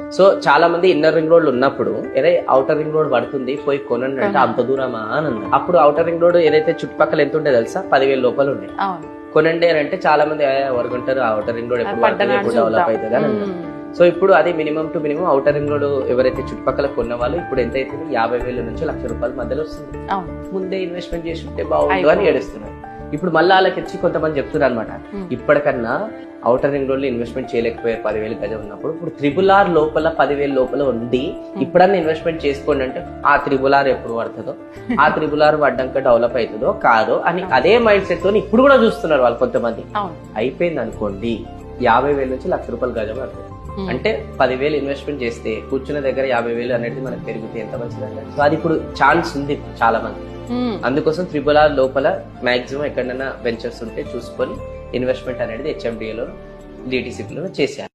So చాలా మంది inner ring road ఉన్నప్పుడు ఏదైతే అవుటర్ రింగ్ రోడ్ పడుతుంది పోయి కొనండి అంటే అంత దూరమా అని అన్నారు. అప్పుడు అవుటర్ రింగ్ రోడ్ ఏదైతే చుట్టుపక్కల ఎంత ఉండే తెలుసా 10,000 లోపల ఉండే. కొనండి అని అంటే చాలా మంది ఎవరుకుంటారు అవుటర్ రింగ్ రోడ్ ఎప్పుడు డెవలప్ అవుతుంది అని అన్నారు. సో ఇప్పుడు అది minimum to minimum outer ring road ఎవరైతే చుట్టుపక్కల కొన్న వాళ్ళు ఇప్పుడు ఎంత అవుతుంది 50,000 నుంచి ₹1,00,000 మధ్యలో వస్తుంది. ముందే ఇన్వెస్ట్మెంట్ చేసి ఉంటే బాగుంటుంది అని ఏడుస్తున్నారు. ఇప్పుడు మళ్ళీ వాళ్ళకి వచ్చి కొంతమంది చెప్తున్నారు అనమాట, ఇప్పటికన్నా అవుటర్ రింగ్ రోడ్ లో ఇన్వెస్ట్మెంట్ చేయలేకపోయారు 10,000 గజం ఉన్నప్పుడు, ఇప్పుడు RRR లోపల 10,000 లోపల ఉండి ఇప్పుడన్నా ఇన్వెస్ట్మెంట్ చేసుకోండి అంటే ఆ RRR ఎప్పుడు పడుతుందో, ఆ RRR పడ్డాక డెవలప్ అవుతుందో కాదో అని అదే మైండ్ సెట్ తో ఇప్పుడు కూడా చూస్తున్నారు వాళ్ళు కొంతమంది. అయిపోయింది అనుకోండి 50,000 నుంచి ₹1,00,000 గజం పడుతుంది. అంటే 10,000 ఇన్వెస్ట్మెంట్ చేస్తే కూర్చున్న దగ్గర 50,000 అనేది మనకు పెరిగితే ఎంత మంచిదంటే, సో అది ఇప్పుడు ఛాన్స్ ఉంది చాలా మంది. అందుకోసం RRR లోపల మాక్సిమం ఎక్కడైనా వెంచర్స్ ఉంటే చూసుకొని ఇన్వెస్ట్మెంట్ అనేది HMDA లో DTCP లో చేసేయాలి.